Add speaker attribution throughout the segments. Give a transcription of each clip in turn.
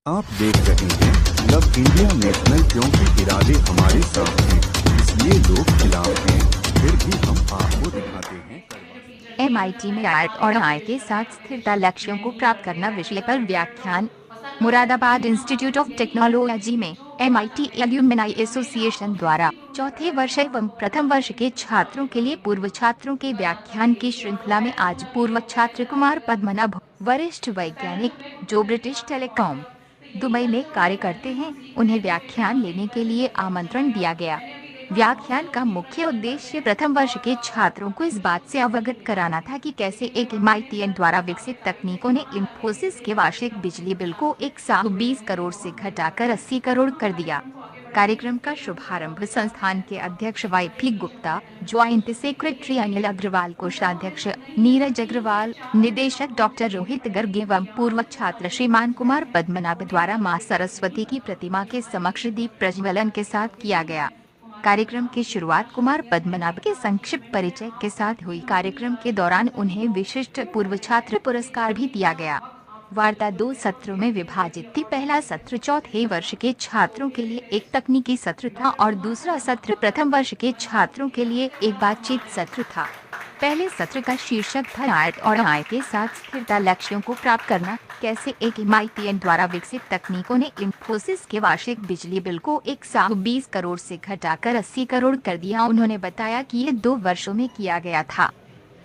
Speaker 1: आप देख रहे हैं लव इंडिया नेशनल, क्योंकि इरादे हमारे साथ हैं, इसलिए लोग खिलाफ हैं, फिर भी हम आपको दिखाते हैं।
Speaker 2: MIT में आर्ट और आय के साथ स्थिरता लक्ष्यों को प्राप्त करना विषय पर व्याख्यान। मुरादाबाद इंस्टीट्यूट ऑफ टेक्नोलॉजी में MIT एल्यूमिनाई एसोसिएशन द्वारा चौथे वर्ष एवं प्रथम वर्ष के छात्रों के लिए पूर्व छात्रों के व्याख्यान की श्रृंखला में आज पूर्व छात्र कुमार पद्मनाभ, वरिष्ठ वैज्ञानिक जो ब्रिटिश टेलीकॉम दुबई में कार्य करते हैं, उन्हें व्याख्यान लेने के लिए आमंत्रण दिया गया। व्याख्यान का मुख्य उद्देश्य प्रथम वर्ष के छात्रों को इस बात से अवगत कराना था कि कैसे एक MIT द्वारा विकसित तकनीकों ने इंफोसिस के वार्षिक बिजली बिल को 120 करोड़ से घटाकर 80 करोड़ कर दिया। कार्यक्रम का शुभारंभ संस्थान के अध्यक्ष YP Gupta, joint secretary Anil Agarwal, कोषाध्यक्ष नीरज अग्रवाल, निदेशक डॉक्टर रोहित गर्ग एवं पूर्व छात्र श्रीमान कुमार पद्मनाभ द्वारा मां सरस्वती की प्रतिमा के समक्ष दीप प्रज्वलन के साथ किया गया। कार्यक्रम की शुरुआत कुमार पद्मनाभ के संक्षिप्त परिचय के साथ हुई। कार्यक्रम के दौरान उन्हें विशिष्ट पूर्व छात्र पुरस्कार भी दिया गया। वार्ता 2 सत्रों में विभाजित थी। पहला सत्र चौथे वर्ष के छात्रों के लिए एक तकनीकी सत्र था और दूसरा सत्र प्रथम वर्ष के छात्रों के लिए एक बातचीत सत्र था। पहले सत्र का शीर्षक था आर्ट और आय के साथ स्थिरता लक्ष्यों को प्राप्त करना, कैसे एक MIT द्वारा विकसित तकनीकों ने इंफोसिस के वार्षिक बिजली बिल को 120 करोड़ से घटाकर 80 करोड़ कर दिया। उन्होंने बताया कि ये 2 वर्षों में किया गया था।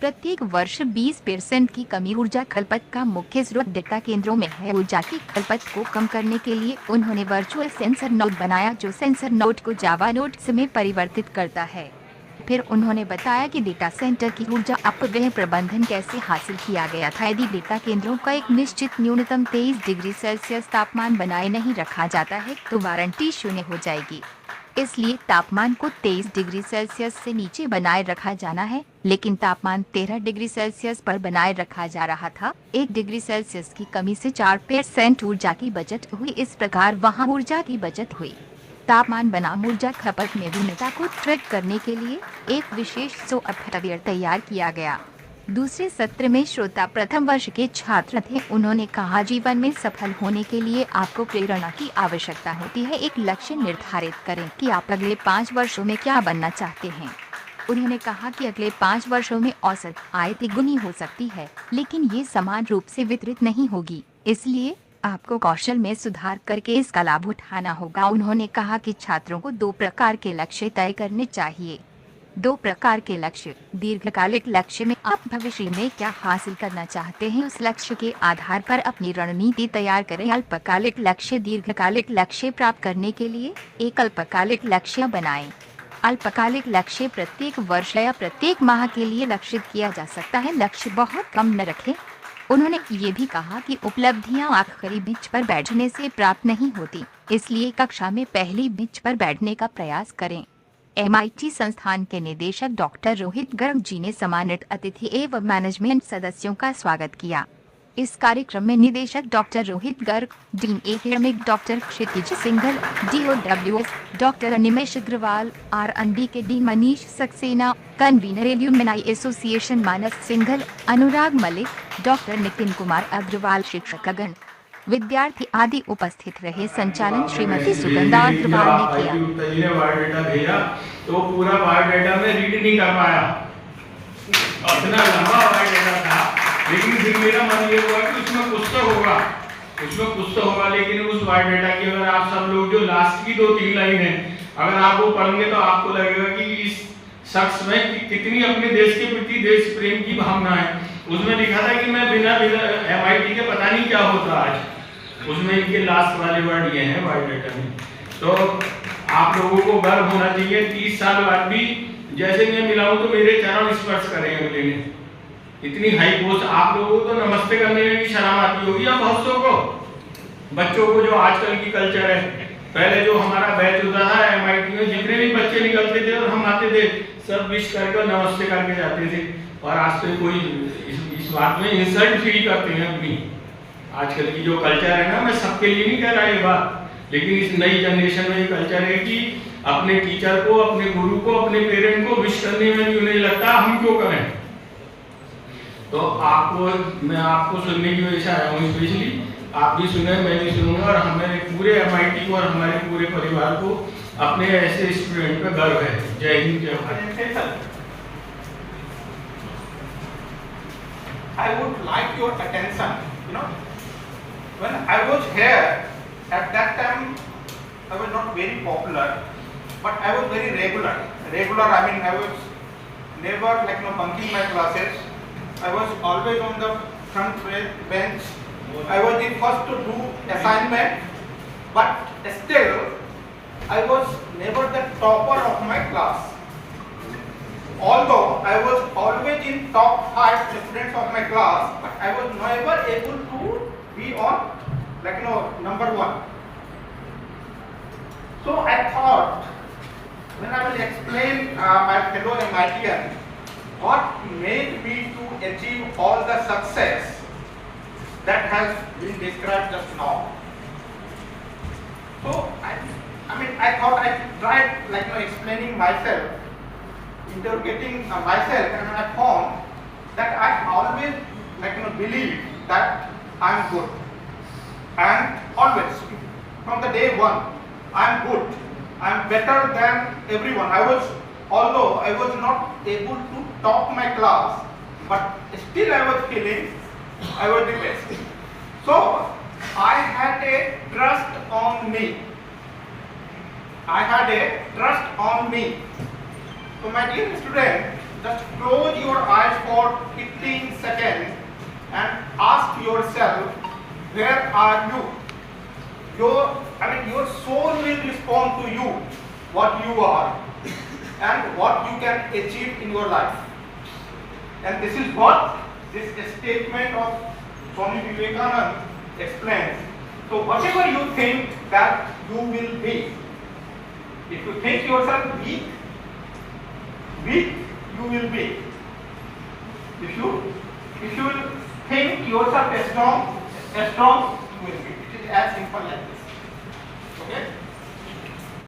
Speaker 2: प्रत्येक वर्ष 20% की कमी ऊर्जा खपत का मुख्य स्रोत डेटा केंद्रों में है। ऊर्जा की खपत को कम करने के लिए उन्होंने वर्चुअल सेंसर नोड बनाया जो सेंसर नोड को जावा नोड्स में परिवर्तित करता है। फिर उन्होंने बताया कि डेटा सेंटर की ऊर्जा अपव्यय प्रबंधन कैसे हासिल किया गया था। यदि डेटा केंद्रों का एक निश्चित न्यूनतम 23 डिग्री सेल्सियस तापमान बनाए नहीं रखा जाता है तो वारंटी शून्य हो जाएगी। इसलिए तापमान को 23 डिग्री सेल्सियस से नीचे बनाए रखा जाना है, लेकिन तापमान 13 डिग्री सेल्सियस पर बनाए रखा जा रहा था। 1 डिग्री सेल्सियस की कमी से 4% ऊर्जा की बचत हुई। इस प्रकार वहां ऊर्जा की बचत हुई। तापमान बनाम ऊर्जा खपत में भिन्नता को ट्रैक करने के लिए एक विशेष सॉफ्टवेयर तैयार किया गया। दूसरे सत्र में श्रोता प्रथम वर्ष के छात्र थे। उन्होंने कहा, जीवन में सफल होने के लिए आपको प्रेरणा की आवश्यकता होती है। एक लक्ष्य निर्धारित करें कि आप अगले 5 वर्षों में क्या बनना चाहते हैं। उन्होंने कहा कि अगले 5 वर्षों में औसत आय तिगुनी हो सकती है, लेकिन ये समान रूप से वितरित नहीं होगी, इसलिए आपको कौशल में सुधार करके इसका लाभ उठाना होगा। उन्होंने कहा कि छात्रों को 2 प्रकार के लक्ष्य तय करने चाहिए। 2 प्रकार के लक्ष्य। दीर्घकालिक लक्ष्य में आप भविष्य में क्या हासिल करना चाहते हैं, उस लक्ष्य के आधार पर अपनी रणनीति तैयार करें। अल्पकालिक लक्ष्य। दीर्घकालिक लक्ष्य प्राप्त करने के लिए एक अल्पकालिक लक्ष्य बनाएं। अल्पकालिक लक्ष्य प्रत्येक वर्ष या प्रत्येक माह के लिए लक्षित किया जा सकता है। लक्ष्य बहुत कम न रखें। उन्होंने ये भी कहा कि उपलब्धियां आखिरी बेंच पर बैठने से प्राप्त नहीं होती, इसलिए कक्षा में पहली बेंच पर बैठने का प्रयास करें। MIT संस्थान के निदेशक डॉक्टर रोहित गर्ग जी ने सम्मानित अतिथि एवं मैनेजमेंट सदस्यों का स्वागत किया। इस कार्यक्रम में निदेशक doctor Rohit Garg, dean academic doctor Kshitij Singhal, DOWS doctor Animesh Agrawal, R&D के dean Manish Saxena, convener alumni association Manas Singhal, Anurag Malik, doctor Nitin Kumar Agrawal, शिक्षकगण, विद्यार्थी आदि उपस्थित रहे। संचालन श्रीमती सुगंधा अग्रवाल ने किया।
Speaker 3: तो पूरा बायोडाटा में रीड नहीं कर पाया, इतना लंबा बायोडाटा था, लेकिन फिर मेरा मन ये हुआ कि उसमें कुछ तो होगा, लेकिन उस बायोडाटा की अगर आप सब लोग जो लास्ट की 2-3 लाइन है अगर आप वो पढ़ेंगे तो आपको लगेगा कि इस शख्स में कितनी अपने देश के प्रति देश प्रेम की भावना है। उसमें लिखा था कि मैं बिना MIT के पता नहीं क्या होता आज। उसमें इनके लास्ट वाले वर्ड ये हैं बायोडाटा में। तो आप लोगों को गर्व होना चाहिए। 30 साल बाद भी जैसे मैं मिला हूं तो मेरे चरण स्पर्श करें अगले ने। इतनी हाई पोस्ट। आप लोगों को तो नमस्ते करने में भी शर्म आती होगी या बहुतों को, बच्चों को, जो आजकल की कल्चर है। पहले जो हमारा बैच होता था MIT में, जितने भी बच्चे निकलते थे और हम आते थे, सब विश करके नमस्ते करके जाते थे। और आज से कोई इस बात में इंसल्ट फील करते हैं अपनी। आजकल की जो कल्चर है ना, मैं सबके लिए नहीं कह रहा ये बात, लेकिन इस नई जनरेशन में ये कल्चर है कि अपने टीचर को, अपने गुरु को, अपने पेरेंट को विश करने में क्यों नहीं लगता, हम क्यों करें। तो मैं आपको सुनने की वजह से आया हूँ स्पेशली। आप भी सुने, मैं भी सुनूंगा, और हमें पूरे MIT को और हमारे पूरे परिवार को अपने ऐसे स्टूडेंट पे गर्व है। जय हिंद, जय Bharat.
Speaker 4: I would like your attention. You know, when I was here, at that time, I was not very popular, but I was very regular. Regular, I mean, I was never bunking my classes. I was always on the front bench. I was the first to do assignment, but still, I was never the topper of my class. Although I was always in top 5 students of my class, but I was never able to be on number 1. So I thought, when I will explain my fellow MITian what made me to achieve all the success that has been described just now. So I thought I tried explaining myself, interrogating myself, and I found that I always believe that I am good, and always from the day one I am good, I am better than everyone. Although I was not able to top my class, but still I was feeling I was the best. So I had a trust on me. I had a trust on me. So my dear student, just close your eyes for 15 seconds and ask yourself, where are you? Your soul will respond to you, what you are and what you can achieve in your life. And this is what this statement of Swami Vivekananda explains. So whatever you think that you will be, if you think yourself weak, you will be. If you will think yourself strong, you will be. It is as simple as this. Okay?